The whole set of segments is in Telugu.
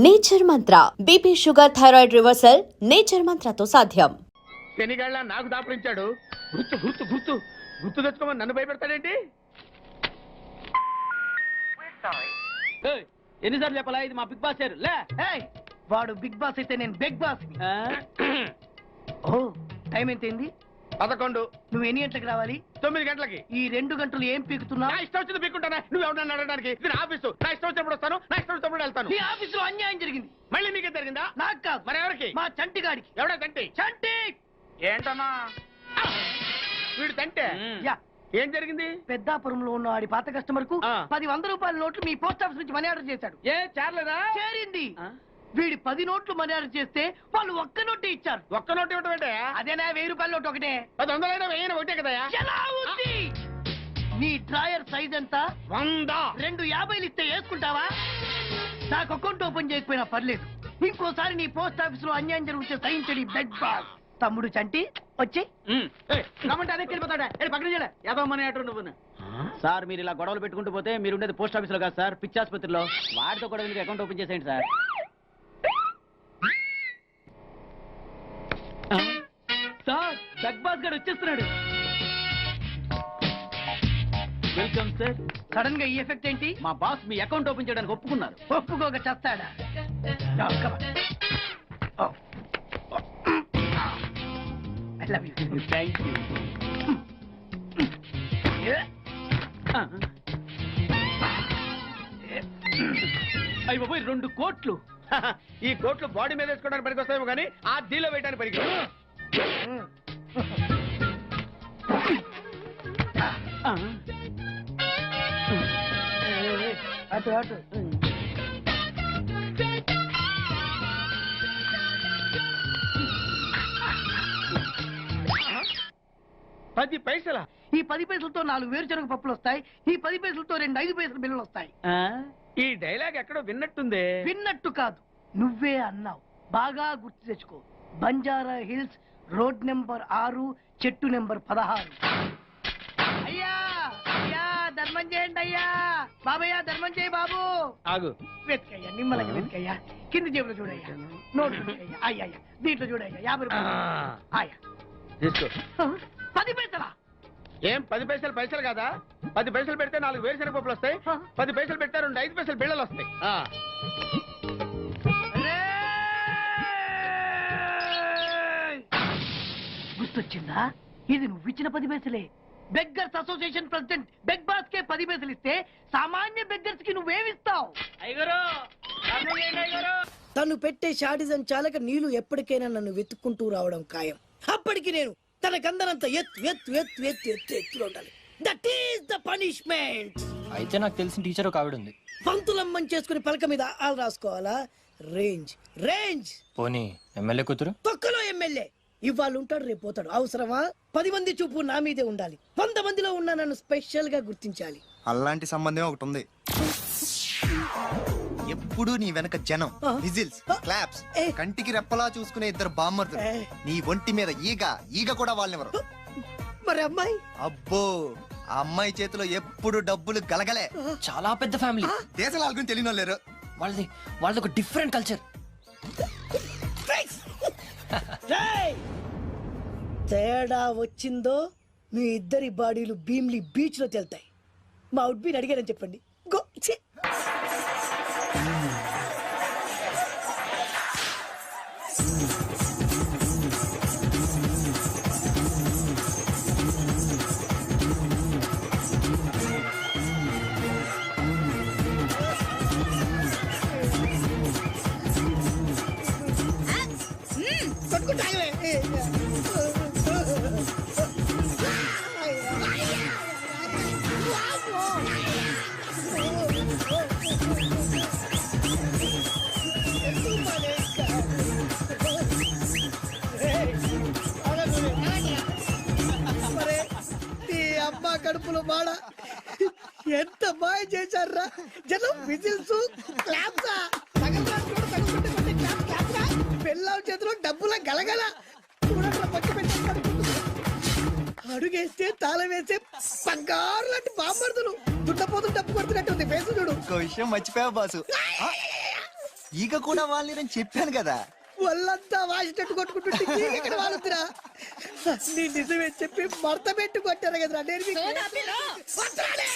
Nature Mantra BP sugar thyroid reversal nature మంత్రతో సాధ్యం. శనిగాళ్ళ నాకు దాపరించాడు. గుర్తు గుర్తు గుర్తు గుర్తు తెచ్చుకోమని నన్ను భయపెడతాడేంటి? ఎన్నిసార్లు చెప్పాలా ఇది మా బిగ్ బాస్ సార్ లే. వాడు బిగ్ బాస్ అయితే నేను బిగ్ బాస్. ఓ టైం ఎంతైంది? 11. నువ్వు ఎన్ని గంటలకు రావాలి? 9 గంటలకి. ఈ 2 గంటలు ఏం పీకుతున్నావు? నా ఇష్టం వచ్చింది పీక్కుంటానా? నువ్వు ఎవరన్నా అడగడానికి? ఇది నా ఆఫీసు. నా ఇష్టం వచ్చినప్పుడు వస్తాను, నా ఇష్టం వచ్చినప్పుడు వెళ్తాను. నీ ఆఫీసులో అన్యాయం జరిగింది. మళ్ళీ మీకే జరిగిందా? నాకు కాదు. మరి ఎవరికి? మా చంటి గాడికి. ఎవడా తంటి? చంటి ఏంటన్నా వీడు తంటే? యా ఏం జరిగింది? పెద్దాపురంలో ఉన్న వాడి పాత కస్టమర్ కు ఆ. 10 రూపాయల నోట్లు మీ పోస్ట్ ఆఫీస్ నుంచి మనీ ఆర్డర్ చేశాడు. ఏ చేరలేదా? చేరింది. వీడి 10 నోట్లు మనీ ఆర్డర్ చేస్తే వాళ్ళు ఒక్క నోటే ఇచ్చారు. ఒక్క నోటు ఇవ్వటం ఏంటే? అదేనా 1000 రూపాయల నోటు ఒకటే. 100 1000 ఒకటే కదా? ఎలా ఉంది? నీ డ్రాయర్ సైజ్ ఎంత? 100. 2 50 ఇస్తే వేసుకుంటావా? నాకు అకౌంట్ ఓపెన్ చేయకపోయినా పర్లేదు. ఇంకోసారి నీ పోస్ట్ ఆఫీస్ లో అన్యాయం జరిగితే సహించడి బెడ్ బాస్. తమ్ముడు చంటి వచ్చి రమ్మంటే అదే వెళ్ళిపోతాడా? పక్కన చేయలే యాదవ మనీ ఆర్డర్ నువ్వు. సార్ మీరు ఇలా గొడవలు పెట్టుకుంటూ పోతే మీరు ఉండేది పోస్ట్ ఆఫీస్ లో కాదు సార్, పిచ్చి ఆసుపత్రిలో. వాటితో కూడా మీకు అకౌంట్ ఓపెన్ చేసేయండి సార్. సార్ బిగ్ బాస్ గారు వచ్చేస్తున్నాడు. Welcome sir. సడన్ గా ఈ ఎఫెక్ట్ ఏంటి? మా బాస్ మీ అకౌంట్ ఓపెన్ చేయడానికి ఒప్పుకున్నారు. ఒప్పుకోక చేస్తాడా? Thank you. అయ్యి బాబోయ్ 2 కోట్లు. ఈ కోట్లు బాడీ మీద వేసుకోవడానికి పనికి వస్తాయేమో కానీ ఆ డీలో వేయడానికి పనికి. అటు అటు 10 పైసలా? ఈ 10 పైసలతో 4 వేరుశనగ పప్పులు వస్తాయి. ఈ 10 పైసలతో 2 5 పైసల బిల్లులు వస్తాయి. ఈ డైలాగ్ ఎక్కడో విన్నట్టుంది. విన్నట్టు కాదు, నువ్వే అన్నావు. బాగా గుర్తు తెచ్చుకో. బంజారా హిల్స్ రోడ్ నెంబర్ 6 చెట్టు నెంబర్ 16. అయ్యా అయ్యా ధర్మం చేయండి అయ్యా. బాబయ్యా ధర్మం చేయి బాబు. ఆగు. వెతుకయ్యా నిమ్మలకి వెతుకయ్యా. కింది జేబులో చూడయ్యా. నోట్ వెతుకయ్యా. అయ్యా దీంట్లో చూడయ్యా 50 రూపాయలు. అయ్యా తీసుకో. 10 పైసలా? ఏం 10 పైసలు పైసలు కాదా? 10 పైసలు పెడితే 4 వేరుశనగ పప్పులు వస్తాయి. 10 పైసలు పెడితే 2 5 పైసలు బిళ్ళలు వస్తాయి. గుర్తొచ్చిందా? ఇది నువ్వు ఇచ్చిన 10 పైసలే. Beggars association president Big Boss కే 10 పైసలు ఇస్తే సామాన్య బెగ్గర్స్ కి నువ్వేమిస్తావు? తను పెట్టే షాడిజం చాలక నీళ్లు ఎప్పటికైనా నన్ను వెతుక్కుంటూ రావడం ఖాయం. అప్పటికి నేను తనకందనంత ఎత్తులో ఉండాలి. That is the punishment. అయితే నాకు తెలిసిన టీచర్ ఒక ఆవిడ ఉంది. పంతులమ్మని చేసుకుని పలక మీద ఆలు రాసుకోవాలా? Range range. పోనీ ఎమ్మెల్యే కూతురు? తొక్కలో ఎమ్మెల్యే. ఇవాళ ఉంటాడు రేపు పోతాడు. అవసరమా? 10 మంది చూపు నా మీదే ఉండాలి. 100 మందిలో ఉన్న నన్ను స్పెషల్ గా గుర్తించాలి. అలాంటి సంబంధం ఒకటి ఉంది. ఎప్పుడు నీ వెనక జనం, విజిల్స్, క్లాప్స్, కంటికి రెప్పలా చూసుకునే 2 బామ్మర్దులు. నీ ఒంటి మీద ఈగ కూడా వాళ్ళెవరు. మరి అమ్మాయి? అబ్బో ఆ అమ్మాయి చేతిలో ఎప్పుడు డబ్బులు గలగలే. చాలా పెద్ద ఫ్యామిలీ. దేశాల వాళ్ళని తెలియని వాళ్ళు లేరు. వాళ్ళది ఒక డిఫరెంట్ కల్చర్. తేడా వచ్చిందో మీ ఇద్దరి బాడీలు భీమ్లీ బీచ్ లో తేలుతాయి. మా ఉడ్బీని అడిగారని చెప్పండి. గో. అమ్మ కడుపులో బాడ ఎంత బాగా చేశారా జనం. Whistles, claps. పెళ్ళాం చేతిలో డబ్బుల గలగల. అడుగేస్తే తాళం వేస్తే బంగారు లాంటి బాంబర్దులు దుడ్డపోతు డబ్బు కొడుతున్నట్టుంది. ఫేసు చూడు. ఇంకో విషయం మర్చిపోయావు బాసు. ఈగ కూడా వాళ్ళని చెప్పాను కదా. వాళ్ళంతా వాసినట్టు కొట్టుకుంటుంటే ఇక్కడ వాళ్ళురా నీ నిజమే చెప్పి మడత పెట్టి కొట్టారు కదరా నేను మీకు- వద్దురాలే.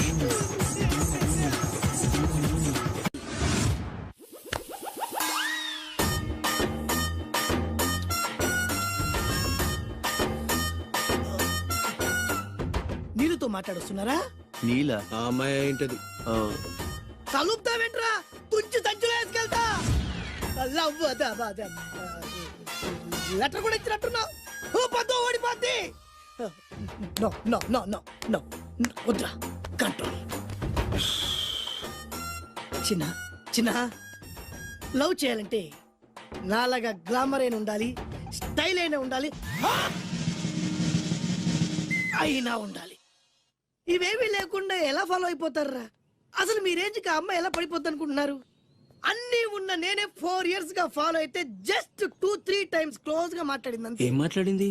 నీళ్ళతో మాట్లాడుస్తున్నారా? నీల ఆ అమ్మాయి ఏంటది? కలుపుతావేంట్రా తుంచి సంచులో వేసుకెళ్తా. లవ్ లెటర్ కూడా ఇచ్చినట్టున్నావు. ఓ పద్దు ఓడిపోద్ది. No no no no no వద్దురా కంట్రోల్. చిన్న చిన్న లవ్ చేయాలంటే నాలాగా గ్లామర్ అయిన ఉండాలి, స్టైల్ అయినా ఉండాలి, అయినా ఉండాలి. ఇవేమీ లేకుండా ఎలా ఫాలో అయిపోతారా? అసలు మీ రేంజ్కి ఆ అమ్మాయి ఎలా పడిపోద్ది అనుకుంటున్నారు? అన్ని ఉన్న నేనే 4 years గా ఫాలో అయితే జస్ట్ 2-3 times క్లోజ్ గా మాట్లాడింది. ఏం మాట్లాడింది?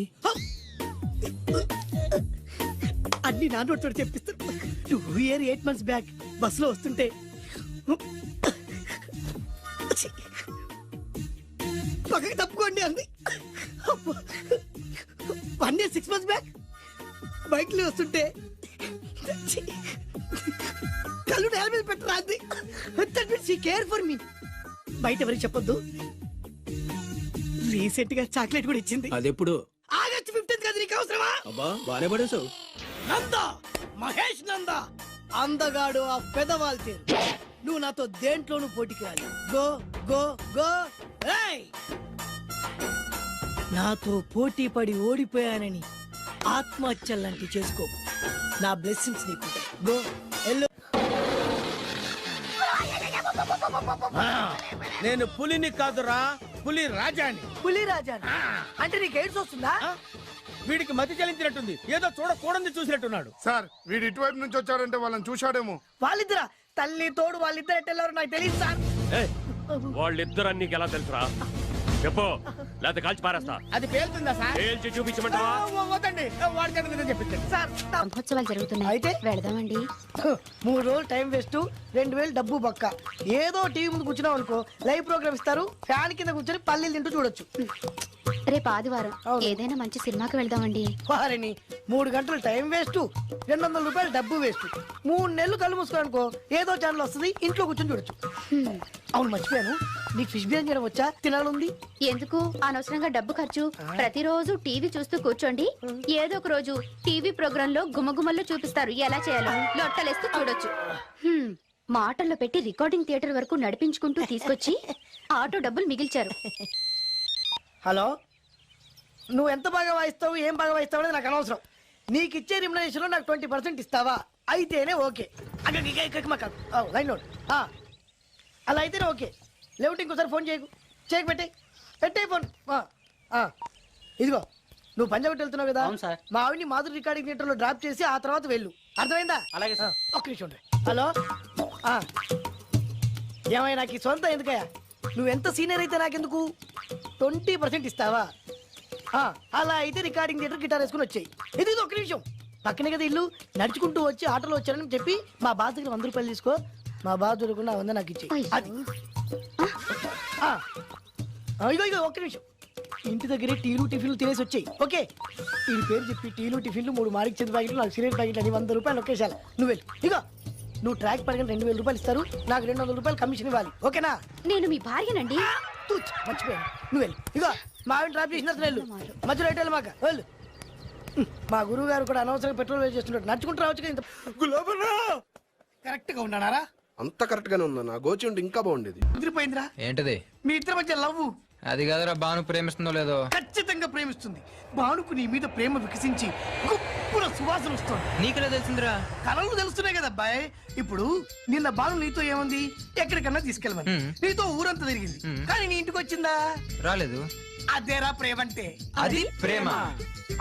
అన్ని నా నోట్ చెప్పిస్తాను. 8 months బ్యాక్ బస్ లో వస్తుంటే పక్కకి తప్పుకోండి అంది. 1 year 6 months బ్యాక్ బైక్ లో వస్తుంటే కళ్ళు నేల మీద పెట్టరా అంది. Care for me. బయట ఎవరికి చెప్పొద్దు. రీసెంట్ గా చాక్లెట్ కూడా ఇచ్చింది. అదెప్పుడు? ఆగస్ట్ 15th కదా. నీకు అవసరమా? అబ్బా బానే పడేసావు. నందా, మహేష్ నందా, అందగాడు ఆ పెదవాళ్ళు తీరు. నువ్వు నాతో దేంట్లోనూ పోటీకి రాలి. Go go go. ఏయ్! నాతో పోటీ పడి ఓడిపోయానని ఆత్మహత్యలాంటి చేసుకో. నా బ్లెస్సింగ్స్ నీకుంటాయి. Go yellow. నేను పులిని కాదురా, పులి రాజాని. పులి రాజా అంటే నీకు ఎయిడ్స్ వస్తుందా? వీడికి మతి చెల్లించినట్టుంది. ఏదో చూడకూడదు చూసినట్టున్నాడు. సార్ వీడు ఇటువైపు నుంచి వచ్చాడంటే వాళ్ళని చూశాడేమో. వాళ్ళిద్దరా? తల్లి తోడు వాళ్ళిద్దరు ఎట్టెళ్ళారు నాకు తెలియదు సార్. వాళ్ళిద్దరు నీకు ఎలా తెలుసురా? చెప్పు, లేకపోతే కాల్చి పారేస్తా. అది పేలుతుందా సార్? పేల్చి చూపించమంటావా? వద్దండి, వాడి చేత మీద చెప్పించండి. సార్ బ్రహ్మోత్సవాలు జరుగుతున్నాయి, అయితే వెళదామండి. 3 రోజులు టైం వేస్ట్, 2000 డబ్బు బొక్క. ఏదో టీవీ ముందు కూర్చున్నావు అనుకో, లైవ్ ప్రోగ్రామ్ ఇస్తారు, ఫ్యాన్ కింద కూర్చొని పల్లీలు తింటూ చూడొచ్చు. రేపు ఆదివారం అవును. ఏదైనా మంచి సినిమాకి వెళ్దామండి. వారిని 3 గంటలు టైం వేస్ట్, 200 రూపాయలు డబ్బు వేస్ట్. 3 నెలలు కళ్ళు మూసుకోనుకో, ఏదో ఛానల్ వస్తుంది, ఇంట్లో కూర్చొని చూడొచ్చు. అవును మర్చిపోయాను, నీకు ఫిష్ బిర్యానీ చేయడం వచ్చా? తినాలుంది. ఎందుకు అనవసరంగా డబ్బు ఖర్చు? ప్రతిరోజు టీవీ చూస్తూ కూర్చోండి, ఏదో ఒక రోజు టీవీ ప్రోగ్రామ్ లో గుమ్మగుమ్మల్లో చూపిస్తారు ఎలా చేయాలో. లొట్టలేస్తూ చూడొచ్చు. మాటల్లో పెట్టి రికార్డింగ్ థియేటర్ వరకు నడిపించుకుంటూ తీసుకొచ్చి ఆటో డబ్బులు మిగిల్చారు. హలో, నువ్వు ఎంత బాగా వాయిస్తావు, ఏం బాగా వాయిస్తావు అనేది నాకు అనవసరం. నీకు ఇచ్చే రిమ్యునరేషన్ లో నాకు 20% ఇస్తావా? అయితేనే ఓకే. Line note. అలా అయితేనే ఓకే. లేవుంటే ఇంకోసారి ఫోన్ చేయకు పెట్టే ఫోన్. ఇదిగో నువ్వు పంజాబ్ వెళ్తున్నావు కదా, అవును సార్. మా ఆవిడ్ని మాధురి రికార్డింగ్ థియేటర్ లో డ్రాప్ చేసి ఆ తర్వాత వెళ్ళు. అర్థమైందా? అలాగే సార్. ఒక్క నిమిషం ఉండు. హలో, ఏమైనా నాకు ఈ సొంత ఎందుకయ్యా? నువ్వు ఎంత సీనియర్ అయితే నాకెందుకు? 20% ఇస్తావా? అలా అయితే రికార్డింగ్ థియేటర్ గిటార్ వేసుకుని వచ్చాయి. ఇది ఒక్క నిమిషం, పక్కనే కదా ఇల్లు. నడుచుకుంటూ వచ్చి ఆటోలో వచ్చారని చెప్పి మా బాస్ దగ్గర 100 రూపాయలు తీసుకో. మా బాస్ దొరకకుండా 100 నాకు ఇచ్చేయి. అది ఇగో ఒక్క నిమిషం. ఇంటి దగ్గరే టీలు టిఫిన్లు తినేసి వచ్చాయి. ఓకే, ఈ పేరు చెప్పి టీలు టిఫిన్లు 3 మారికి చెంది ప్యాకెట్లు, నాకు సిగరెట్ ప్యాకెట్లు అని 100 రూపాయలు ఒకేసారి. నువ్వు వెళ్ళు. ఇగో నువ్వు ట్రాక్ పరిగణ 2000 రూపాయలు ఇస్తారు, నాకు 200 రూపాయలు కమిషన్ ఇవ్వాలి. ఓకేనా? నేను మీ భార్యనండి. మర్చిపోయాను. నువ్వు వెళ్ళు. ఇగో మా ఆవిడ డ్రాప్ చేసిన వెళ్ళు. మధ్యలో ఎట్టాలి మాక వెళ్ళు. మా గురువు గారు కూడా అనవసరంగా పెట్రోల్ వేస్ట్ చేస్తుంటాడు. నడుచుకుంటూ రావచ్చు కదా. ఇంత కరెక్ట్ గా ఉన్నారా? అంత కరెక్ట్ గానే ఉందా? నా గోచి ఉంటే ఇంకా బాగుండేది. కుదిరిపోయిందిరా. ఏంటది? మీ ఇద్దరి మధ్య లవ్. అది కాదురా, బాను ప్రేమిస్తుందో లేదో. ఖచ్చితంగా ప్రేమిస్తుంది. బానుకు నీ మీద ప్రేమ వికసించి గుప్పున సువాసన వస్తుంది. నీకెలా తెలిసిందిరా? కలలు తెలుస్తున్నాయి కదా అబ్బాయి. ఇప్పుడు నిన్న బాను నీతో ఏముంది, ఎక్కడికన్నా తీసుకెళ్ళమని నీతో ఊరంతా తిరిగింది, కానీ నీ ఇంటికి వచ్చిందా? రాలేదు. అదేరా ప్రేమ అంటే. అది ప్రేమ.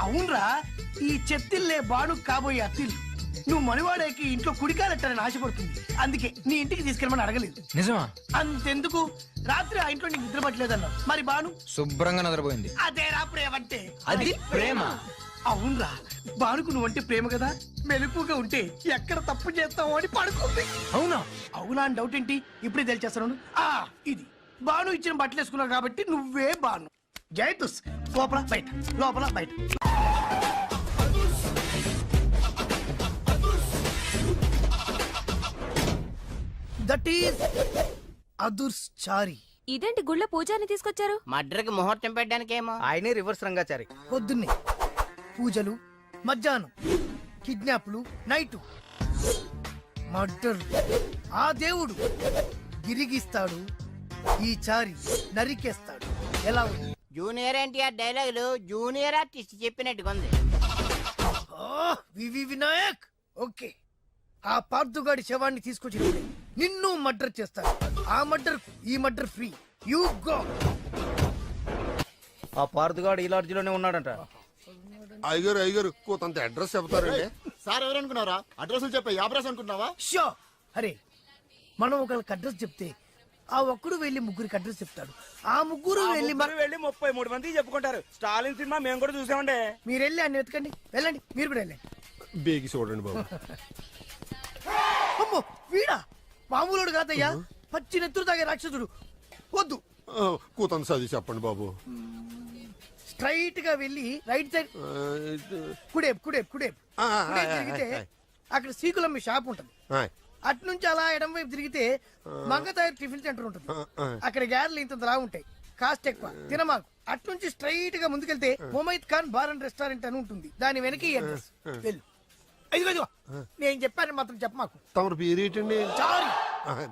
అవునరా, ఈ చెత్తిల్లే బాను కాబోయే అత్తిల్లు. నువ్వు మనవాడేకి ఇంట్లో కుడికాలెట్టాలని ఆశపడుతుంది, అందుకే నీ ఇంటికి తీసుకెళ్ళమని అడగలేదు. నిజమా? అంతెందుకు, రాత్రి ఆ ఇంట్లో నీకు నిద్ర పట్టలేదన్నా. మరి బాను శుభ్రంగా నిద్రపోయింది. అదేరా ప్రేమ అంటే. అది ప్రేమ. అవునరా, బానుకు నువ్వంటే ప్రేమ కదా. మెలకుగా ఉంటే ఎక్కడ తప్పు చేస్తావు అని పడుకుంది. అవునా? అవునా అని డౌట్ ఏంటి, ఇప్పుడే తెలిచేస్తాను. ఇది బాను ఇచ్చిన బట్టలు వేసుకున్నావు కాబట్టి నువ్వే బాను. జైతుస్ లోపల బయట లోపల బయట. దట్ ఈస్ అదుర్స్ చారి. ఇదేంటి గుళ్ళ పూజాని తీసుకొచ్చారు? మడ్రకి ముహూర్తం పెట్టడానికేమో. ఆయనే రివర్స్ రంగాచారి. పొద్దున్నే పూజలు, మధ్యాహ్నం కిడ్నాప్లు, నైటు మర్డర్. ఆ దేవుడు గిరిగిస్తాడు, ఈ చారి నరికేస్తాడు. ఎలా ఉంది? జూనియర్ ఎన్టీఆర్ డైలాగులు జూనియర్ ఆర్టిస్ట్ చెప్పినట్టుగా ఉంది. వివి వినాయక్. ఓకే, ఆ పార్థుగాడి శవాన్ని తీసుకొచ్చినప్పుడే నిన్ను మర్డర్ చేస్తాడు. ఆ మర్డర్ ఈ మర్డర్ ఫ్రీ. You go. ఆ పార్థగాడు ఈ లాడ్జిలోనే ఉన్నాడంట. అయ్యగారు అయ్యగారు కొంత అడ్రస్ చెప్తారండి. సార్ ఎవరనుకున్నారా? అడ్రస్ చెప్పే యాబ్రాస్ అనుకున్నావా? షో. అరే, మనం ఒకరికి అడ్రస్ చెప్తే ఆ ఒక్కడు వెళ్ళి ముగ్గురికి అడ్రస్ చెప్తాడు. ఆ ముగ్గురు వెళ్ళి 33 మందికి చెప్పుకుంటారు. స్టాలిన్ సినిమా మేము కూడా చూసామండి. మీరు వెళ్ళి అన్ని వెతకండి. వెళ్ళండి, మీరు కూడా వెళ్ళండి. బేగి చూడండి బాబు. అమ్మో, వీడా? మామూలుడు కాదయ్యా, పచ్చి నెత్తురు తాగే రాక్షసుడు. వద్దు, కూతంత చదివి చెప్పండి బాబు. స్ట్రైట్ గా వెళ్ళి రైట్ సైడ్ కుడేపు కుడేపు కుడేపు కుడేపు తిరిగితే అక్కడ శ్రీకులమ్మ షాప్ ఉంటది. అటు నుంచి అలా ఎడం వైపు తిరిగితే మంగతాయి టిఫిన్ సెంటర్ ఉంటుంది. అక్కడ గ్యారెలు ఇంత లా ఉంటాయి, కాస్ట్ ఎక్కువ, తినమాకు. అటు నుంచి స్ట్రైట్ గా ముందుకెళ్తే Mumaith Khan bar and restaurant అని ఉంటుంది. దాని వెనక ఈ అడ్రస్. వెళ్ళు. ఇదిగో ఇదిగో, నేను చెప్పాను మాత్రం చెప్పమాకు. తమరు పేరేటండి? చారి.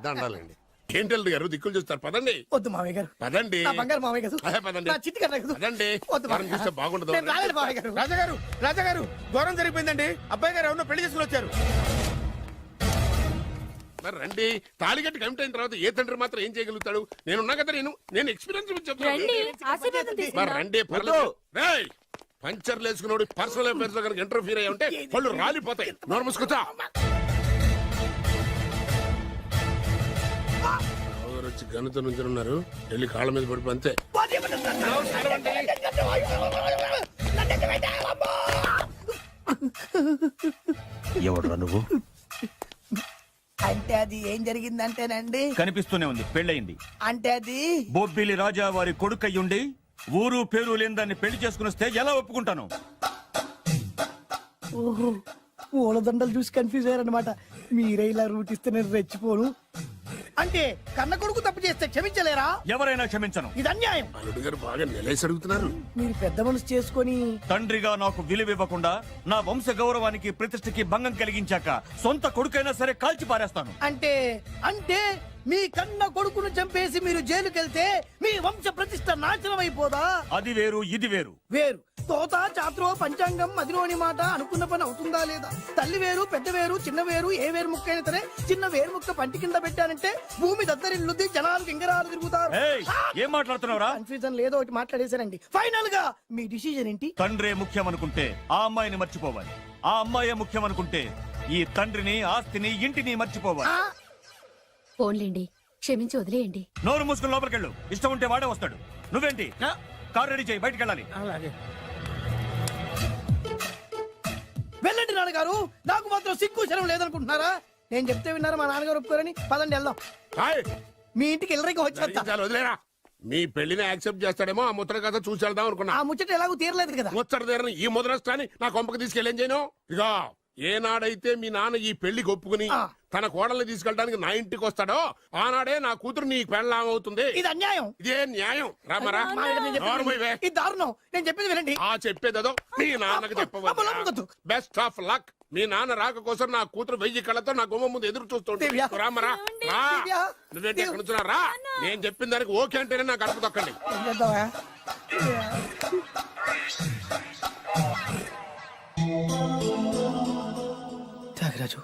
దండాలండి. ఏంటల్లుడు గారు దిక్కులు చూస్తారు, పదండి. వద్దు మామయ్య గారు. పదండి. నా బంగారు మామయ్య గారు. పదండి. నా చిట్టి గారు కదా. పదండి. వద్దు వారం చూస్తే బాగుండదు. నేను రాలేదు మామయ్య గారు. రాజాగారు రాజాగారు ఘోరం జరిగిపోయిందండి. అబ్బాయి గారు ఎవరినో పెళ్లి చేసుకుని వచ్చారు. మరి రండి. తాళి కట్టి కమిట్ అయిన తర్వాత ఏ తండ్రి మాత్రం ఏం చేయగలుగుతాడు? నేనున్నా కదా, నేను ఎక్స్పీరియన్స్ చెప్తాను. మరి రండి, పర్లేదు. రేయ్, పంచర్లు వేసుకున్నాడు పర్సనల్ అఫేర్స్ లో కనుక ఇంటర్ఫీర్ అయ్యి ఉంటే వాళ్ళు రాలిపోతాయి. నోరు మూసుకొచ్చా. వచ్చి గనుత నుంచి ఉన్నారు, వెళ్ళి కాళ్ళ మీద పడిపో అంతే. ఎవడురా నువ్వు? అంటే అది ఏం జరిగిందంటేనండి, కనిపిస్తూనే ఉంది, పెళ్ళయింది. అంటే అది బొబ్బిలి రాజా వారి కొడుకయ్యుండి ఊరు పేరు లేని దాన్ని పెళ్లి చేసుకుని వస్తే ఎలా ఒప్పుకుంటాను? ఓహో, పూలదండలు చూసి కన్ఫ్యూజ్ అయ్యారనమాట. మీరే ఇలా రూట్ ఇస్తే నేను రెచ్చిపోను. అంటే కన్న కొడుకు తప్పు చేస్తే క్షమించలేరా? ఎవరైనా క్షమించను. ఇది అన్యాయం. అల్లుడు గారు బాగా నిలేసి అడుగుతున్నారు. మీరు పెద్ద మనసు చేసుకొని తండ్రిగా నాకు విలువివ్వకుండా నా వంశ గౌరవానికి ప్రతిష్టకి భంగం కలిగించాక సొంత కొడుకైనా సరే కాల్చి పారేస్తాను. అంటే అంటే మీ కన్న కొడుకును చంపేసి మీరు జైలుకెళ్తే మీ వంశ ప్రతిష్ట నాశనం అయిపోదా? అది వేరు, ఇది వేరు. వేరు. తోత చాత్రో పంచాంగం మదిలోని మాట అనుకున్న పని అవుతుందా లేదా? తల్లి వేరు, పెద్ద వేరు, చిన్న వేరు, ఏ వేరు ముక్క అయినా సరే చిన్న వేరు ముక్క పంటి కింద పెట్టానంటే భూమి దద్దరిల్లుద్ది, జనాలు గింగరాలు తిరుగుతారు. ఏయ్, ఏం మాట్లాడుతున్నావురా? కన్ఫ్యూజన్ లేదో ఒకటి మాట్లాడేశారండి. ఫైనల్ గా మీ డిసిజన్ ఏంటి? తండ్రే ముఖ్యం అనుకుంటే ఆ అమ్మాయిని మర్చిపోవాలి. ఆ అమ్మాయే ముఖ్యం అనుకుంటే ఈ తండ్రిని, ఆస్తిని, ఇంటిని మర్చిపోవాలి. ఫోన్లేండి, క్షమించి వదిలేయండి. నోరు మూసుకుని లోపలికెళ్ళు. ఇష్టం ఉంటే వాడే వస్తాడు. నువ్వేంటి? కార్ రెడీ చేయి, బయటికి వెళ్ళాలి. వెళ్ళండి నాన్నగారు. నాకు మాత్రం సిగ్గు శరం లేదనుకుంటున్నారా? నేను చెప్తే విన్నారా? మా నాన్నగారు ఒప్పుకోరని. పదండి వెళ్దాం. మీ ఇంటికి ఎల్లరికి వచ్చేస్తా. వదిలేరా. మీ పెళ్లిని యాక్సెప్ట్ చేస్తాడేమో, ఆ ముద్ర కథ చూసి వెళ్దాం అనుకున్నా. ఆ ముచ్చట ఎలాగో తీరలేదు కదా. ముచ్చట తీరని ఈ ముద్రష్టాన్ని నా కొంపకి తీసుకెళ్ళేం చేయను. ఇక ఏనాడైతే మీ నాన్న ఈ పెళ్లికి ఒప్పుకుని తన కోడల్ని తీసుకెళ్ళడానికి నా ఇంటికి వస్తాడో ఆనాడే నా కూతురు నీ పెళ్ళాం అవుతుంది. ఇది అన్యాయం. ఇదే న్యాయం. రామరా, ఇది దారుణం. నేను చెప్పేది వినండి. ఆ చెప్పేదేదో మీ నాన్నకు చెప్పవచ్చు. Best of luck. మీ నాన్న రాక కోసం నా కూతురు 1000 కళ్ళతో నా గుమ్మ ముందు ఎదురు చూస్తుంటే రామరా, రా. నువ్వేంటి ఎక్కడ నుంచున్నా? రా. నేను చెప్పిన దానికి ఓకే అంటేనే నాకు అడుపు తొక్కండి. త్యాగరాజు,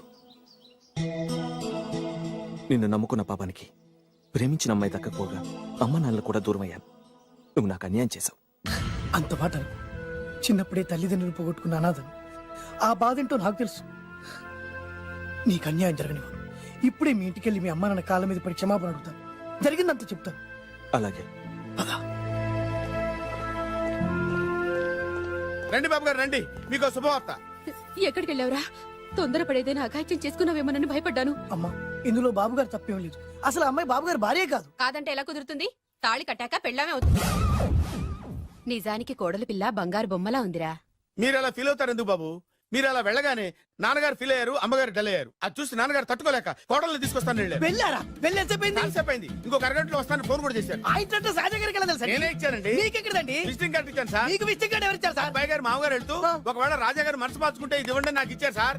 నిన్ను నమ్ముకున్న పాపానికి ప్రేమించిన అమ్మాయి దక్కకపోగా అమ్మ నాన్నలు కూడా దూరం అయ్యాను. నువ్వు నాకు అన్యాయం చేశావు. అంత మాట చిన్నప్పుడే తల్లిదండ్రులు పోగొట్టుకున్న అనాథను. ఆ బాధ ఏంటో నాకు తెలుసు. నీకు అన్యాయం జరగనివ్వను. ఇప్పుడే మీ ఇంటికి వెళ్ళి మీ అమ్మ నాన్న కాళ్ళ మీద పడి క్షమాపణ అడుగుతాను. జరిగిందంత చెప్తాను. అలాగే. రండి బాబు గారు, రండి. మీకు శుభవార్త. ఎక్కడికి వెళ్ళావురా? తొందరపడేదైనా అఘాయిత్యం చేసుకున్నావేమోనని భయపడ్డాను. అమ్మా, ఇందులో బాబు గారు తప్పేం లేదు. అసలు అమ్మాయి బాబు గారు భార్యే కాదు. కాదంటే ఎలా కుదురుతుంది? తాళి కట్టాక పెళ్ళామే అవుతుంది. నిజానికి కోడలి పిల్ల బంగారు బొమ్మలా ఉందిరా. మీరు అలా ఫీల్ అవుతారు ఎందుకు బాబు? మీరు అలా వెళ్ళగానే నాన్నగారు ఫీల్ అయ్యారు, అమ్మగారు డల్ అయ్యారు. అది చూసి నాన్నగారు తట్టుకోలేక కోడల్ని తీసుకొస్తాను వెళ్ళారు. వెళ్ళారా? వెళ్ళేసేపోయింది. అయింది. ఇంకొక అరగంటలో వస్తాను ఫోన్ కూడా చేశారు. ఆ ఇంట్లో సహజ గారికి ఎలా తెలుసండి? నేనే ఇచ్చానండి. మీకెక్కడండి? విజిటింగ్ కార్డు ఇచ్చాను సార్. మీకు విజిటింగ్ కార్డు ఎవరు ఇచ్చారు సార్? అబ్బాయి గారు మామగారు వెళ్తూ ఒకవేళ రాజా గారు మనసు మార్చుకుంటే ఇది ఇవ్వండి నాకు ఇచ్చారు సార్.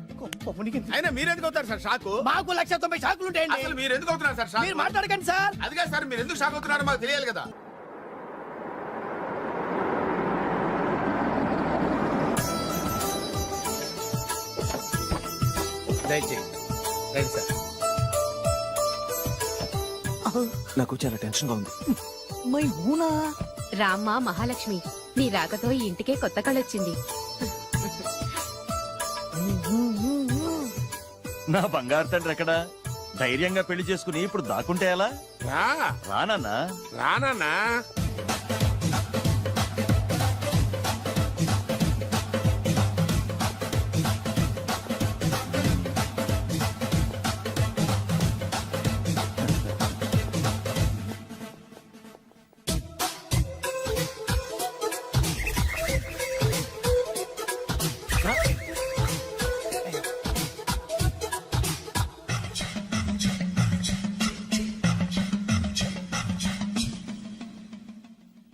అయినా మీరు ఎందుకు అవుతారు సార్ షాక్? మాకు 190 షాకులు ఉంటాయండి. అసలు మీరు ఎందుకు అవుతున్నారు సార్ షాక్? మీరు మాట్లాడకండి సార్. అది కాదు సార్, మీరు ఎందుకు షాక్ అవుతున్నారో మాకు తెలియాలి కదా. దయచేయండి రండి సార్. నాకు చాలా టెన్షన్ గా ఉంది. మై హూనా. రామ్మ మహాలక్ష్మి, నీ రాకతో ఈ ఇంటికే కొత్త కళొచ్చింది. నా బంగారు తండ్రి ఎక్కడా? ధైర్యంగా పెళ్లి చేసుకుని ఇప్పుడు దాక్కుంటే ఎలా? రా రానన్నా. రానన్నా.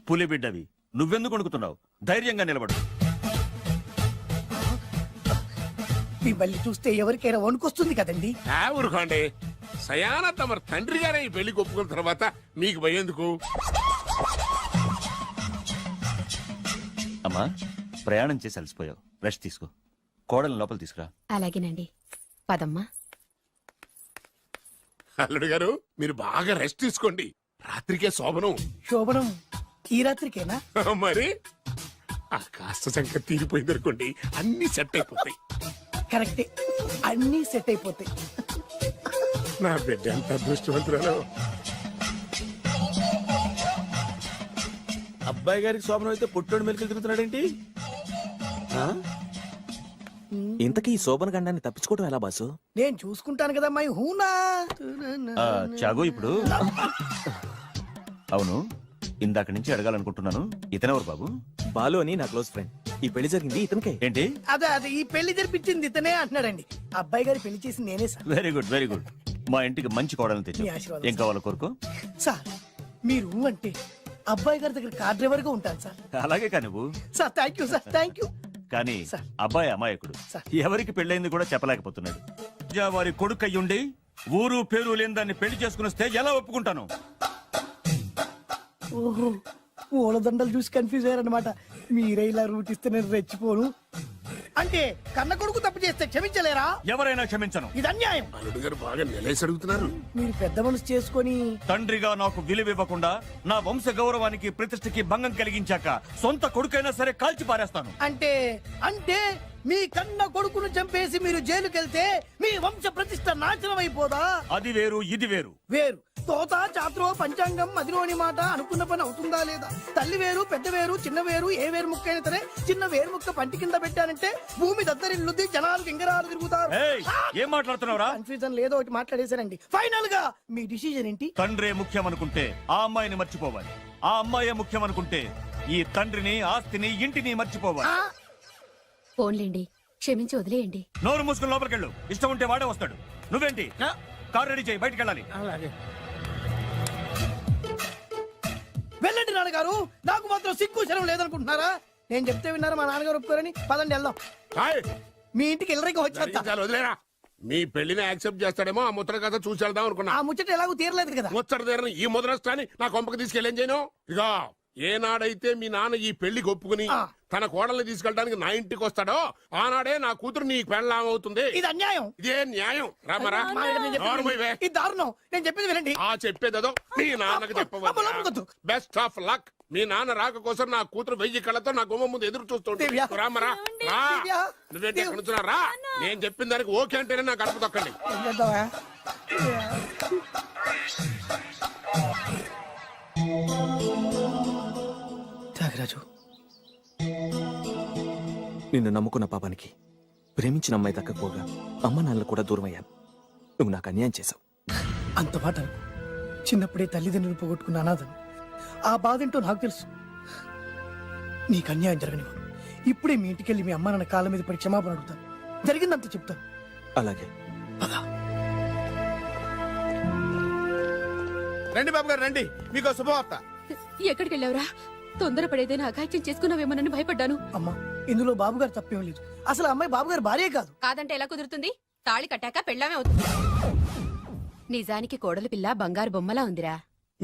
పులి బిడ్డవి, నువ్వెందుకు వణుకుతున్నావు? ధైర్యంగా నిలబడు. మిమ్మల్ని చూస్తే ఎవరికైనా వణుకొస్తుంది కదండి. ఊరుకోండి. సయాన తమ తండ్రి గారే ఈ పెళ్లికి ఒప్పుకున్న తర్వాత మీకు భయందుకు? అమ్మా, ప్రయాణం చేసి అలసిపోయావు, రెస్ట్ తీసుకో. కోడలు లోపల తీసుకురా. అలాగేనండి, పదమ్మా. అల్లుడు గారు మీరు బాగా రెస్ట్ తీసుకోండి. రాత్రికే శోభనం. శోభనం ఈ రాత్రికేనా? మరి ఆ కాస్త సంఖ్య తీరిపోయింది అనుకోండి, అన్ని సెట్ అయిపోతాయి. కరెక్టే, అన్ని సెట్ అయిపోతాయి. నా బిడ్డ ఎంత అదృష్టవంతురాలు. అబ్బాయి గారికి శోభనం అయితే పుట్టోడు మెలికలు తిరుగుతున్నాడేంటి? ఇంతకీ ఈ శోభన గండాన్ని తప్పించుకోవడం ఎలా బాసు? నేను చూసుకుంటాను కదా మై హూనా. చాగు ఇప్పుడు. అవును, ఇందాక నుంచి అడగాలనుకుంటున్నాను, ఇతనెవరు బాబు? బాలు అని నా క్లోజ్ ఫ్రెండ్. ఈ పెళ్లి జరిగింది ఇతనికే. ఏంటి? అదే ఈ పెళ్లి జరిపించింది ఇతనే అంటున్నాడండి. అబ్బాయి గారి పెళ్లి చేసింది నేనే sir. Very good, very good. మా ఇంటికి మంచి కోడలను తెచ్చు. మీ ఆశీర్వాదం ఏం కావాలో కోరుకో. సార్ మీరు అంటే అబ్బాయి గారి దగ్గర కార్ డ్రైవర్ గా ఉంటాను సార్. అలాగే కా నువ్వు. Sir thank you sir, thank you. కానీ సార్. అబ్బాయి అమాయకుడు, సార్. ఎవరికి పెళ్ళైంది కూడా చెప్పలేకపోతున్నాడు. వారి కొడుకు అయ్యుండి ఊరు పేరు లేని దాన్ని పెళ్లి చేసుకుని వస్తే ఎలా ఒప్పుకుంటాను? ఓహో, పూలదండలు చూసి కన్ఫ్యూజ్ అయ్యారనమాట. మీరే ఇలా రూట్ ఇస్తే నేను రెచ్చిపోను. అంటే కన్న కొడుకు తప్పు చేస్తే క్షమించలేరా? ఎవరైనా క్షమించను. ఇది అన్యాయం. అల్లుడు గారు బాగా నిలేసి అడుగుతున్నారు. మీరు పెద్ద మనసు చేసుకొని తండ్రిగా నాకు విలువ ఇవ్వకుండా నా వంశ గౌరవానికి ప్రతిష్టకి భంగం కలిగించాక సొంత కొడుకైనా సరే కాల్చి పారేస్తాను. అంటే అంటే మీ కన్న కొడుకును చంపేసి మీరు జైలుకెళ్తే మీ వంశ ప్రతిష్ట నాశనం అయిపోదా? అది వేరు, ఇది వేరు. వేరు. తోత చాత్రో పంచాంగం మదిలోని మాట అనుకున్న పని అవుతుందా లేదా? తల్లి వేరు, పెద్ద వేరు, చిన్న వేరు, ఏ వేరు ముక్క అయినా సరే చిన్న వేరు ముక్క పంటి కింద పెట్టానంటే భూమి దద్దరిల్లుద్ది, జనాలు గింగరాలు తిరుగుతారు. ఏయ్, ఏం మాట్లాడుతున్నావురా? కన్ఫ్యూజన్ లేదో ఒకటి మాట్లాడేశారండి. ఫైనల్ గా మీ డిసిజన్ ఏంటి? తండ్రే ముఖ్యం అనుకుంటే ఆ అమ్మాయిని మర్చిపోవాలి. ఆ అమ్మాయే ముఖ్యం అనుకుంటే ఈ తండ్రిని, ఆస్తిని, ఇంటిని మర్చిపోవాలి. పోన్లేండి, క్షమించి వదిలేయండి. నోరు మూసుకుని లోపలికెళ్ళు. ఇష్టం ఉంటే వాడే వస్తాడు. నువ్వేంటి? కార్ రెడీ చేయి, బయటికి వెళ్ళాలి. వెళ్ళండి నాన్నగారు. నాకు మాత్రం సిగ్గు శరం లేదనుకుంటున్నారా? నేను చెప్తే విన్నారా? మా నాన్నగారు ఒప్పుకోరని. పదండి వెళ్దాం. హాయ్, మీ ఇంటికి ఎల్లరికి వచ్చేస్తా. చాలు వదిలేరా. మీ పెళ్లిని యాక్సెప్ట్ చేస్తాడేమో ఆ ముద్ర కథ చూసి వెళ్దాం అనుకున్నా. ఆ ముచ్చట ఎలాగో తీరలేదు కదా. ముచ్చట తీరని ఈ ముద్రష్టాన్ని నా కొంపకి తీసుకెళ్ళేం చేయను. ఇక ఏనాడైతే మీ నాన్న ఈ పెళ్లికి ఒప్పుకుని తన కోడల్ని తీసుకెళ్ళడానికి నా ఇంటికి వస్తాడో ఆనాడే నా కూతురు నీ పెళ్ళాం అవుతుంది. ఇది అన్యాయం. ఇదే న్యాయం. రామరా, ఇది దారుణం. నేను చెప్పేది వినండి. ఆ చెప్పేదో మీ నాన్నకు చెప్పవద్దు. Best of luck. మీ నాన్న రాక కోసం నా కూతురు 1000 కళ్ళతో నా గుమ్మ ముందు ఎదురు చూస్తుంటే రామరా, రా. నువ్వేంటి ఎక్కడ నుంచున్నా? రా. నేను చెప్పిన దానికి ఓకే అంటేనే నా గడప తొక్కండి. త్యాగరాజు, నిన్ను నమ్ముకున్న పాపానికి ప్రేమించిన అమ్మాయి దక్కకపోగా అమ్మ నాన్నలు కూడా దూరం అయ్యాను. నువ్వు నాకు అన్యాయం చేశావు. అంత మాట అనకు. చిన్నప్పుడే తల్లిదండ్రులు పోగొట్టుకున్న అనాథను. ఆ బాధ ఏంటో నాకు తెలుసు. నీకు అన్యాయం జరగనివ్వను. ఇప్పుడే మీ ఇంటికెళ్ళి మీ అమ్మ నాన్న కాళ్ళ మీద పడి క్షమాపణ అడుగుతాను. జరిగిందంత చెప్తాను. అలాగే. రండి బాబు గారు రండి, మీకు శుభవార్త. ఎక్కడికి వెళ్ళావురా? తొందరపడేదైనా అఘాయిత్యం చేసుకున్నావేమోనని భయపడ్డాను. అమ్మా, ఇందులో బాబుగారు తప్పేం లేదు. అసలు ఆ అమ్మాయి బాబుగారు భార్యే కాదు. కాదంటే ఎలా కుదురుతుంది? తాళి కట్టాక పెళ్ళామే అవుతుంది. నిజానికి కోడలి పిల్ల బంగారు బొమ్మలా ఉందిరా.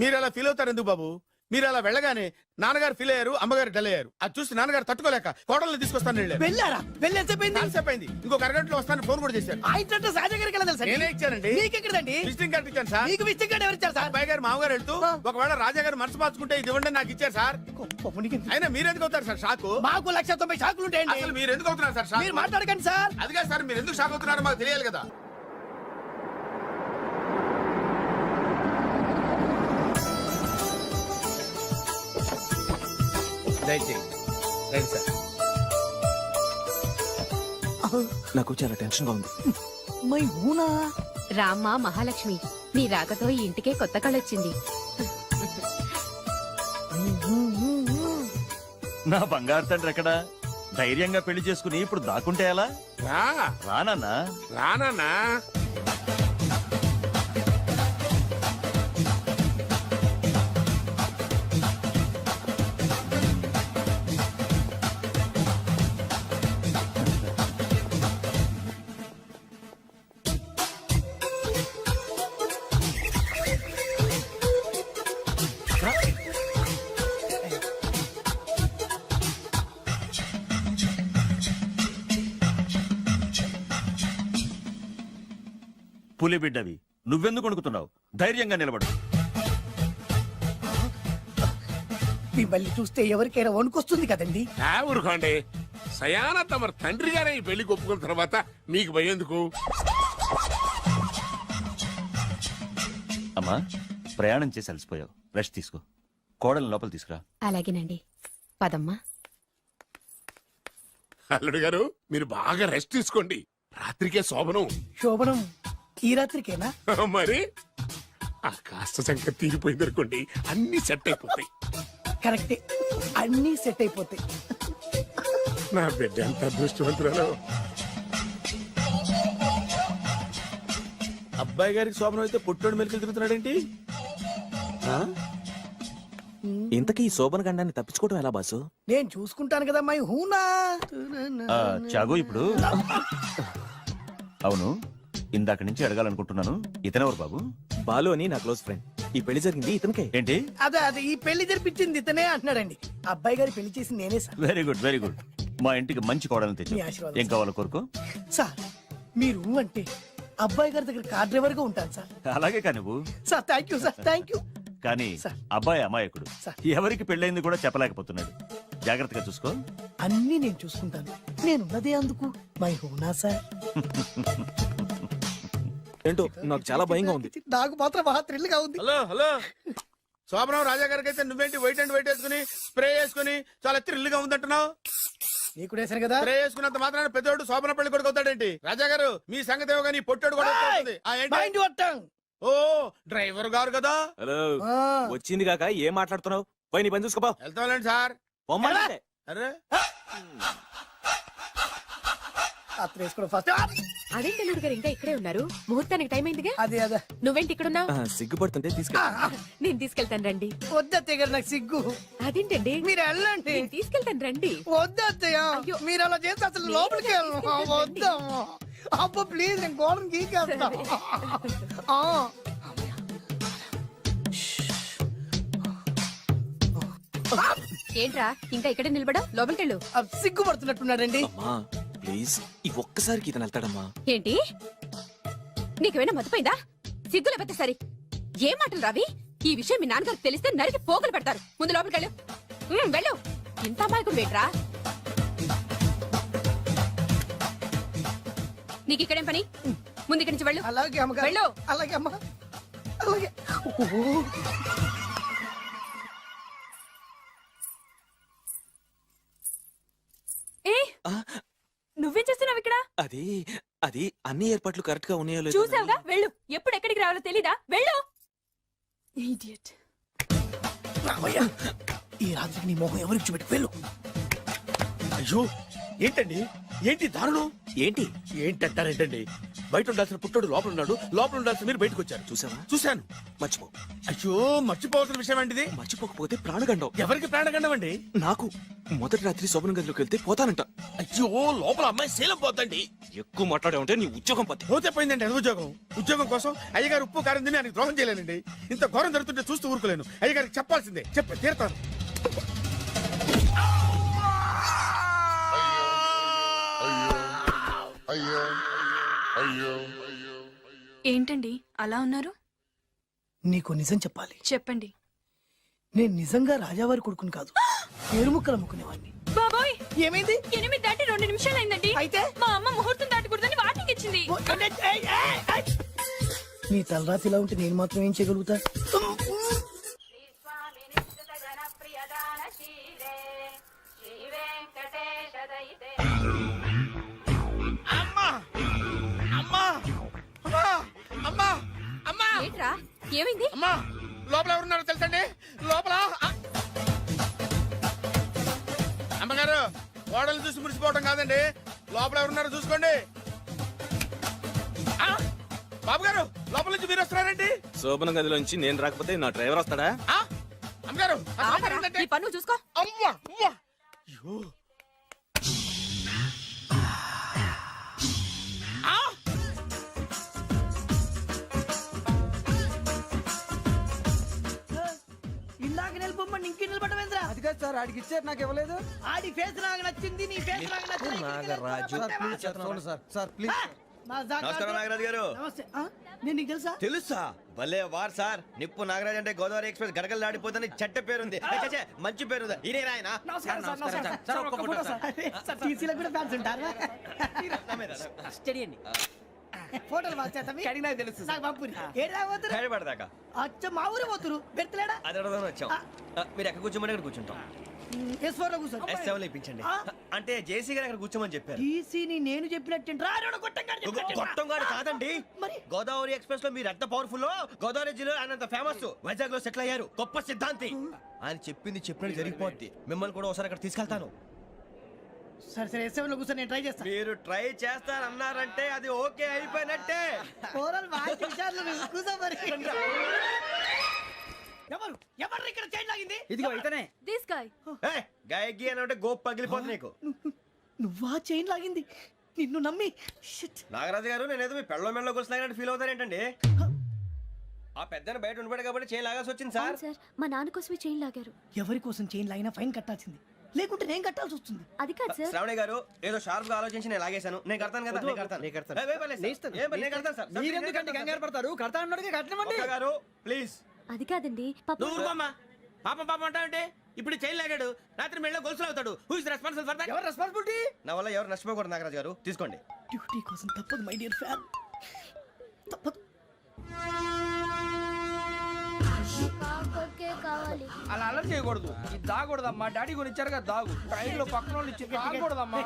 మీరు అలా ఫీల్ అవుతారు ఎందుకు బాబు? మీరు అలా వెళ్ళగానే నాన్నగారు ఫీల్ అయ్యారు, అమ్మగారు డల్ అయ్యారు. అది చూసి నాన్నగారు తట్టుకోలేక కోడల్ని తీసుకొస్తాను వెళ్ళారా? వెళ్ళేసేపోయింది. ఇంకొక అరగంటలో వస్తాను ఫోన్ కూడా చేశారు. ఆ ఇంట్లో సహజ గారికి ఎలా తెలుసా? నేనే ఇచ్చానండి. మీకెక్కడండి? విజిటింగ్ కార్డు ఇచ్చాను సార్. మీకు విజిటింగ్ కార్డు ఎవరు ఇచ్చారు సార్? అబ్బాయి గారు మామగారు వెళ్తూ ఒకవేళ రాజా గారు మనసు మార్చుకుంటే ఇది ఇవ్వండి నాకు ఇచ్చారు సార్. అయినా మీరు ఎందుకు అవుతారు సార్ షాకు? మాకు 190 షాకులు ఉంటాయండి. అసలు మీరు ఎందుకు అవుతున్నారు సార్ షాక్? మీరు మాట్లాడకండి సార్. అదిగా సార్, మీరు ఎందుకు షాక్ అవుతున్నారో మాకు తెలియాలి కదా. Right sir. నాకు చాలా టెన్షన్ గా ఉంది. మై ఊనా రామ్మ మహాలక్ష్మి, నీ రాకతో ఈ ఇంటికే కొత్త కళొచ్చింది. నా బంగారు తండ్రి ఎక్కడా? ధైర్యంగా పెళ్లి చేసుకుని ఇప్పుడు దాక్కుంటే ఎలా? రానన్నా. రానా? పులి బిడ్డవి, నువ్వెందుకు వణుకుతున్నావు? ధైర్యంగా నిలబడు. మిమ్మల్ని చూస్తే ఎవరికైనా వణుకొస్తుంది కదండి. ఊరుకోండి. సయానా తమ తండ్రి గారే ఈ పెళ్లి ఒప్పుకున్న తర్వాత మీకు భయందుకు? అమ్మా, ప్రయాణం చేసి అలసిపోయావు, రెస్ట్ తీసుకో. కోడలు లోపల తీసుకురా. అలాగేనండి, పదమ్మా. అల్లుడు గారు, మీరు బాగా రెస్ట్ తీసుకోండి. రాత్రికే శోభనం. శోభనం ఈ రాత్రికేనా? మరి ఆ కాస్త సంఖ్య తీరిపోయింది అనుకోండి, అన్ని సెట్ అయిపోతాయి. కరెక్టే, అన్నీ సెట్ అయిపోతాయి. నా బిడ్డ ఎంత అదృష్టవంతురాలు. అబ్బాయి గారికి శోభనం అయితే పుట్టోడు మెలికలు తిరుగుతున్నాడేంటి? ఇంతకీ ఈ శోభన గండాన్ని తప్పించుకోవడం ఎలా బాసు? నేను చూసుకుంటాను కదా మై హూనా. చాగు ఇప్పుడు. అవును, ఇందాక నుంచి అడగాలనుకుంటున్నాను, ఇతనెవరు బాబు? బాలు అని నా క్లోజ్ ఫ్రెండ్. ఈ పెళ్లి జరిగింది ఇతనికే. ఏంటి? అదే ఈ పెళ్లి జరిపించింది ఇతనే అంటున్నాడండి. అబ్బాయి గారి పెళ్లి చేసింది నేనే sir. Very good, very good. మా ఇంటికి మంచి కోడలు తెచ్చు. మీ ఆశీర్వాదం ఏం కావాలో కోరుకో. సార్ మీరు అంటే అబ్బాయి గారి దగ్గర కార్ డ్రైవర్ గా ఉంటాను సార్. అలాగే కానీ నువ్వు. Sir thank you sir, thank you. కానీ సార్. అబ్బాయి అమాయకుడు, సార్. ఎవరికి పెళ్ళైంది కూడా చెప్పలేకపోతున్నాడు. జాగ్రత్తగా చూసుకో. అన్నీ నేను చూసుకుంటాను. నేనున్నదే అందుకు మై హూనా సార్. ఏంటో నాకు చాలా భయంగా ఉంది. నాకు మాత్రం బాగా థ్రిల్ గా ఉంది. హలో హలో, శోభనం రాజా గారికి అయితే నువ్వేంటి వైట్ అండ్ వైట్ వేసుకుని స్ప్రే వేసుకుని చాలా థ్రిల్గా ఉందంటున్నావు? నీకు వేసాను కదా. స్ప్రే వేసుకున్నంత మాత్రాన పెద్దోడు శోభన పెళ్లి కొడుకు అవుతాడేంటి? రాజా గారు, మీ సంగతి ఏమో కానీ పొట్టాడు కూడా అవుతుంది. మైండ్ కొట్టాం. ఓ డ్రైవర్ గారు కదా. హలో, వచ్చింది కాక ఏం మాట్లాడుతున్నావు? పోయి నీ పని చూసుకోపో. వెళ్తాంలేండి సార్. అరే అత్ర వేసుకోవడం ఫస్ట్. అదేంటి అల్లుడు గారు ఇంకా ఇక్కడే ఉన్నారు? ముహూర్తానికి టైం అయిందిగా. అదే అదే నువ్వేంటి ఇక్కడున్నావు? సిగ్గుపడుతుంటే తీసుకెళ్ళి. నేను తీసుకెళ్తాను రండి. వద్దత్తయ్య గారు, నాకు సిగ్గు. అదేంటండి? మీరు వెళ్ళండి. నేను తీసుకెళ్తాను రండి. వద్దత్తయ్య, అయ్యో. మీరు అలా చేస్తే అసలు లోపలికి వెళ్ళను. వద్దమ్మా. అబ్బా ప్లీజ్, నేను గోడను గీకేస్తా. ఏంట్రా ఇంకా ఇక్కడే నిలబడా? లోపలికెళ్ళు. సిగ్గుపడుతున్నట్టున్నాడండి. అమ్మా ప్లీజ్, ఈ ఒక్కసారికి ఇతను వెళ్తాడమ్మా. ఏంటి, నీకేమైనా మతిపోయిందా? సిగ్గు లేకపోతే సరే. ఏం మాటలు రావి? ఈ విషయం మీ నాన్నగారికి తెలిస్తే నరికి పోగులు పెడతారు. ముందు లోపలికెళ్ళు. వెళ్ళు. ఇంత అమాయకుడు వేట్రా? నీకు ఇక్కడేం పని? ముందు ఇక్కడి నుంచి వెళ్ళు. అలాగే అమ్మగారు. వెళ్ళు. అలాగే అమ్మా, అలాగే. ఏ నువ్వేం చేస్తున్నావు ఇక్కడ? అది అది అన్ని ఏర్పాట్లు కరెక్ట్ గా ఉన్నాయో లేదో చూసావుగా, వెళ్ళు. ఎప్పుడు ఎక్కడికి రావాలో తెలీదా? వెళ్ళు. రామయ్య, ఈ రాత్రికి నీ మొహం ఎవరికి చూపెట్టి వెళ్ళు. అయ్యో ఏంటండి ఏంటి దారుణం ఏంటి ఏంటంటారేంటండి బయట ఉండాల్సిన పుట్టోడు లోపల ఉన్నాడు లోపల ఉండాల్సిన మీరు బయటకు వచ్చారు చూసావా? చూశాను మర్చిపో. అయ్యో మర్చిపోవాల్సిన విషయం ఏంటిది మర్చిపోకపోతే ప్రాణగండం. ఎవరికి ప్రాణగండం అండి నాకు మొదటి రాత్రి శోభన గదిలోకి వెళ్తే పోతానంట. అయ్యో లోపల అమ్మాయి శీలం పోతండి ఎక్కువ మాట్లాడే ఉంటే నీ ఉద్యోగం పోతే. పోతే పోయిందండి అది ఉద్యోగం కోసం అయ్యగారు ఉప్పు కారం తిని ఆయనకు ద్రోహం చేయలేనండి ఇంత ఘోరం జరుగుతుంటే చూస్తూ ఊరుకోలేను అయ్యగారికి చెప్పాల్సిందే చెప్పి తీరుతాను ఏంటండి అలా ఉన్నారు? నీకు నిజం చెప్పాలి. చెప్పండి. నేను నిజంగా రాజావారి కొడుకుని కాదు, పేరుముక్కలు అమ్ముకునేవాడిని. బాబోయ్, ఏమైంది? 8 దాటి 2 నిమిషాలు అయిందండి. అయితే మా అమ్మ ముహూర్తం దాటకూడదని వార్నింగ్ ఇచ్చింది. నీ తలరాతి ఇలా ఉంటే నేను మాత్రం ఏం చేయగలుగుతా? అమ్మా అమ్మా అమ్మా అమ్మా అమ్మా ఏంట్రా, ఏమైంది? అమ్మా లోపల ఎవరున్నారో తెలుసండి లోపల అమ్మగారు ఓడలు చూసి మురిసిపోవడం కాదండి లోపల ఎవరున్నారో చూసుకోండి ఆ, బాబు గారు లోపల నుంచి మీరు వస్తున్నారండి శోభన గదిలోంచి నేను రాకపోతే నా డ్రైవర్ వస్తాడా? ఆ, అమ్మగారు ఆ సౌండ్ ఏంటంటే? నీ పన్ను చూసుకో. అమ్మా అమ్మా అయ్యో ఆ! ఇందాక నిలబొమ్మని ఇంకే నిలబడమేంద్రా? అది కాదు సార్ ఆడికి ఇచ్చారు నాకు ఇవ్వలేదు. ఆడి ఫేస్ నాకు నచ్చింది, నీ ఫేస్ నాకు నచ్చింది. Sir please. నమస్కారం నాగరాజు గారు. నమస్తే. ఆ? నేను నీకు తెలుసా? తెలుసా భలే వార్ సార్ నిప్పు నాగరాజ్ అంటే గోదావరి ఎక్స్ప్రెస్ గడగలు దాడిపోతుంది చెట్ట పేరుంది మంచి పేరుంది ఈయన ఆయన నమస్కారం సార్, నమస్కారం సార్. ఒక్క ఫోటో సార్. అరే, సార్, టీసీలో కూడా ఫ్యాన్స్ ఉంటారా? ఫోటోలు మార్చేస్తాం. నాకు తెలుసు నాకు పంపుని. ఏడు రాబోతురు? హైదరాబాద్ అచ్చ మా ఊరు పోతురు. బెర్తలేడా? అది అడగదామని వచ్చాం మీరు ఎక్కడ కూర్చోమని అక్కడ కూర్చుంటాం S4 లో కూర్చో. S7 లో ఇప్పించండి ఆ? అంటే జేసీ గారు అక్కడ కూర్చోమని చెప్పారు టీసీని నేను చెప్పినట్టు గొట్టం గారు కాదండి మరి? గోదావరి ఎక్స్ప్రెస్ లో మీరు ఎంత పవర్ఫుల్ గోదావరి జిల్లా ఆయన అంత ఫేమస్ వైజాగ్ లో సెటిల్ అయ్యారు గొప్ప సిద్ధాంతి ఆయన చెప్పింది చెప్పినట్టు జరిగిపోద్ది మిమ్మల్ని కూడా ఒకసారి అక్కడ తీసుకెళ్తాను సరే సరే S7 లో కూర్చో, నేను ట్రై చేస్తాను. మీరు ట్రై చేస్తారన్నారంటే అది ఓకే అయిపోయినట్టే ఓవరాల్ వాయిస్ విషయాలు నువ్వు కూర్చో మరి. ఎవరు ఎవరు ఇక్కడ చైన్ లాగింది? ఇదిగో ఇతనే దిస్ గాయ్. గాయకి అని అంటే గోప్ పగిలిపోతుంది నీకు నువ్వా చైన్ లాగింది? నిన్ను నమ్మి షిట్. నాగరాజు గారు నేనేదో మీ పెళ్ళ మెళ్ళలో గురిసిలాగినట్టు ఫీల్ అవుతారేంటండి ఆ పెద్దని బయట ఉండిపోయాడు కాబట్టి చైన్ లాగాల్సి వచ్చింది సార్ సార్, మా నాన్న కోసమే చైన్ లాగారు. ఎవరి కోసం చైన్ లాగినా ఫైన్ కట్టాల్సింది, లేకుంటే నేను కట్టాల్సి వస్తుంది. అది కాదు సార్. శ్రావణి గారు ఏదో షార్ప్ గా ఆలోచించి నేను లాగేశాను నేను కడతాను కదా నేను కడతాను నేను కడతాను సార్ మీరెందుకంటే కంగారు పడతారు కడతా అన్నాడుగా కట్టమండి ఒక్క గారు ప్లీజ్ అది కాదండి. నువ్వు ఊరుకోమ్మా పాపం పాపం అంటావంటే ఇప్పుడు చైన్ లాగాడు రాత్రి మెళ్ళ గొలుసులు అవుతాడు who is responsible for that ever responsibility నా వల్ల ఎవరు నష్టపోకూడదు నాగరాజు గారు తీసుకోండి డ్యూటీ కోసం తప్పదు మై డియర్ ఫ్యాన్, తప్పదు. అలా అలర్ట్ చేయకూడదు ఇది దాగకూడదమ్మా డాడీ కొని ఇచ్చారు కదా దాగు ట్రైన్ లో పక్కన వాళ్ళు ఇచ్చి దాగకూడదమ్మా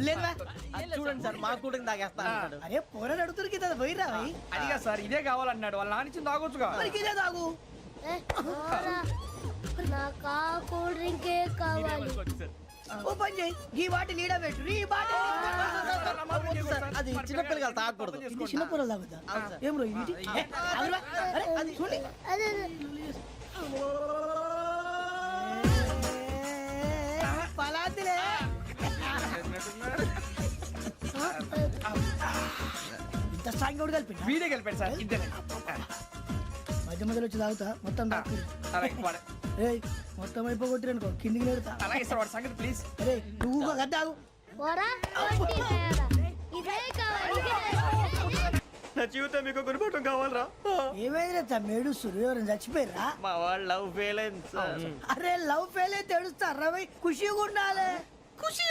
లేదురా? చూడండి సార్ మా కూడా దాగేస్తా అరే పోరాడు అడుగుతారు కదా, పోయిరా భయ్. అడిగా సార్ ఇదే కావాలన్నాడు వాళ్ళ నాన్న ఇచ్చింది తాగొచ్చుగా మరి ఇదే తాగు. ఓ పని చేయి, ఈ బాటిల్ ఈడ పెట్టు, ఈ బాటిల్ అది చిన్నపిల్లలు తాగకూడదు ఇది చిన్న పొరలు తాగుతా. ఏం రో ఇది? అరే అది చూడండి. పలాతిలే. ఇంత స్ట్రాంగ్ కూడా కలిపి వీడే గెలిపాడు సార్ ఇద్దరే మధ్య మధ్యలో వచ్చి తాగుతా మొత్తం తాకు. ఏయ్ మొత్తం అయిపోగొట్టిరనుకో కిందికి నేడుతా. అలాగే సార్ వాడి సంగతి ప్లీజ్ అరే నువ్వు గద్ద తాగు. నా జీవితం మీకు గురిపటం కావాలరా ఏమైంది తమ్మేడు సూర్యవరం చచ్చిపోయిరా? మా వాళ్ళు లవ్ ఫెయిల్ అయింది సార్ అరే లవ్ ఫెయిల్ అయితే ఏడుస్తారా భయ్? ఖుషిగా ఉండాలి. ఖుషి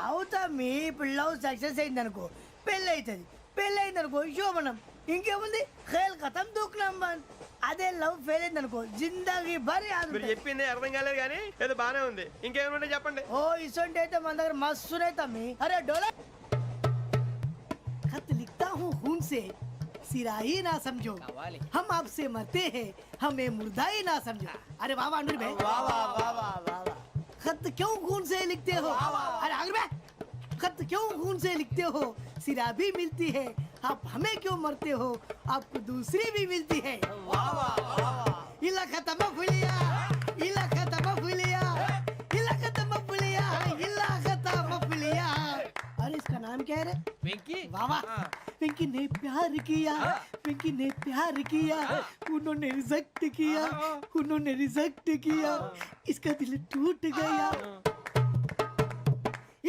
అవుతా మీ ఇప్పుడు లవ్ సక్సెస్ అయింది అనుకో పెళ్ళి అవుతుంది, పెళ్ళి అయింది అనుకో శోభనం, ఇంకేముంది ఖేల్ కథం దూకునాం బాన్. అదే లవ్ ఫెయిల్ అయింది అనుకో జిందాగీ భారీ మీరు చెప్పింది అర్థం కాలేదు కానీ ఏదో బానే ఉంది ఇంకేమైనా చెప్పండి ఓ ఇసొంటి అయితే మన దగ్గర మస్తునే తమ్మి. అరే డోలా खत लिखता हूँ खून से सिरा ही ना समझो, हम आपसे मरते हैं, हमें मुर्दा ही ना समझो। अरे वाह वाह अनुर भाई, वाह वाह वाह वाह वाह। खत क्यों खून से लिखते हो? अरे अनुर भाई, खत क्यों खून से लिखते हो? सिरा भी मिलती है, आप हमें क्यों मरते हो? आपको दूसरी भी मिलती है। वाह वाह वाह। इला खत्म फुलिया, इला खत्म फुलिया, इला खत्म फुलिया, इला खत्म फुलिया। अरे इसका नाम क्या है रे? వెంకీ वाह वाह। पिंकी ने प्यार किया, पिंकी ने प्यार किया, उन्होंने रिजेक्ट किया, उन्होंने रिजेक्ट किया, इसका दिल टूट गया।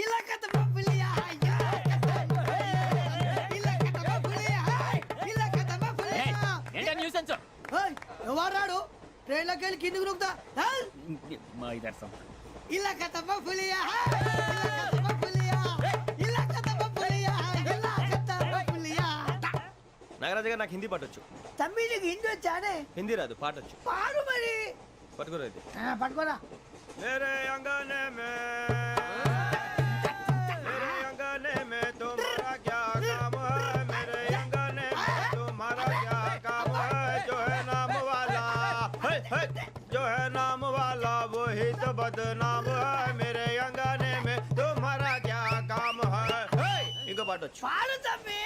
इलाका तो बबलिया, इलाका तो बबलिया, इलाका तो बबलिया। ఏంటా న్యూసెన్స్ ఓయ్, ఎవరు రాడు? ట్రైన్లోకి వెళ్ళి కిందికి నొక్కుతా. మా ఇదర్శం ఇలాకా तो बबलिया, इलाका तो बबलिया, इलाका तो बबलिया, इलाका तो बबलिया। నాగరాజు గారు నాకు హిందీ పాటొచ్చు. తమ్మి నీకు హిందీ వచ్చానే? హిందీ రాదు, పాటొచ్చు. పాడు మరి. పట్టుకోరా ఇది. పట్టుకోరా. मेरे अंगने में तुम्हारा क्या काम है? मेरे अंगने में तुम्हारा क्या काम है? जो है नाम वाला, जो है नाम वाला वही तो बदनाम है. मेरे अंगने में तुम्हारा क्या काम है? इंको पाटो పాడు తమ్మి.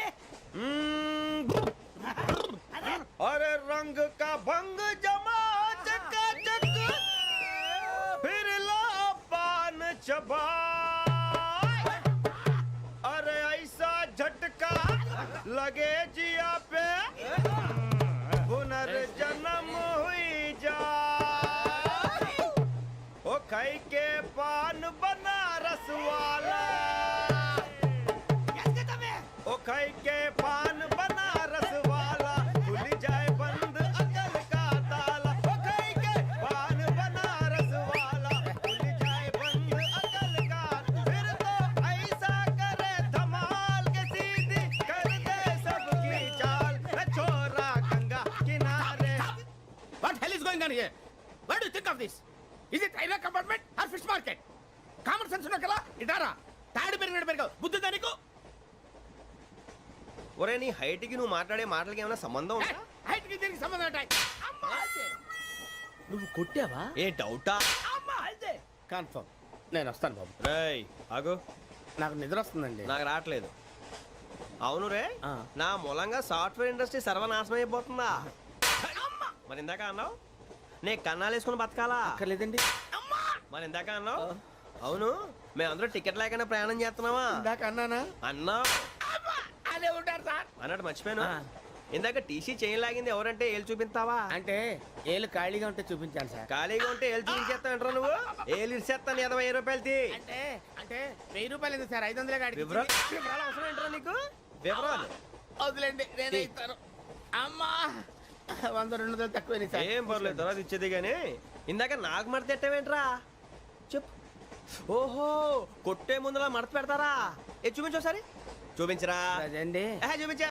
अरे रंग का भंग जमा चकाचक, फिर ला पान चबा. अरे ऐसा झटका लगे जिया पे, पुनर्जन्म हुई जा. ओ खाई के पान बनारस वाला, ओ खाई के पान बनारस वाला, खुल जाए बंद अकल का ताला. ओ खाई के पान बनारस वाला, खुल जाए बंद अकल का. फिर तो ऐसा करे धमाल के सीधी कर दे सबकी चाल. छोरा गंगा किनारे. What hell is going on here? What do you think of this? Is it railway compartment or fish market? Common sense ఉన్న కదా ఇదారా తాడు పెరిగినట్టు పెరగవు బుద్ధి దానికి. ఒరే నీ హైట్ కి నువ్వు మాట్లాడే మాటలకి ఏమైనా సంబంధం ఉందా? హైట్ కి దీనికి సంబంధం ఉంటాయి. అమ్మా అయితే నువ్వు కొట్టావా? ఏ డౌటా? అమ్మా అయితే కన్ఫర్మ్. నేను వస్తాను బాబు. రేయ్ ఆగు, నాకు నిద్ర వస్తుందండి. నాకు రావట్లేదు. అవును రే, నా మూలంగా సాఫ్ట్వేర్ ఇండస్ట్రీ సర్వనాశనం అయిపోతుందా? మరి ఇందాక అన్నావు నే కన్నాలు వేసుకుని బతకాలా? అక్కర్లేదండి. మరి ఇందాక అన్నావు అవును మేమందరూ టికెట్ లేకుండా ప్రయాణం చేస్తున్నావా? ఇందాక అన్నానా? అన్నావు. అదే ఉంటారు సార్. అన్నట్టు మర్చిపోయాను. ఇందాక టీసీ చేయి లాగింది ఎవరంటే ఏళ్ళు చూపిస్తావా? అంటే ఏళ్ళు ఖాళీగా ఉంటే చూపించాను సార్. ఖాళీగా ఉంటే ఏళ్ళు చూపించేస్తానంటారా నువ్వు? ఏళ్ళు ఇచ్చేస్తాను 20 రూపాయలది. అంటే అంటే 1000 రూపాయలు ఎందుకు సార్? 500 గాడికి వివరాలు వివరాలు అవసరం ఏంటరా నీకు? వివరాలు వదిలేండి, నేనే ఇస్తాను. అమ్మా 100-200 తక్కువ సార్. ఏం పర్లేదు, తర్వాత ఇచ్చేది కానీ ఇందాక నాకు మడత ఎట్టవేంట్రా చెప్పు. ఓహో కొట్టే ముందులా మడత పెడతారా? ఏ చూపించు ఒకసారి. చూపించరా. అదండి చూపించా.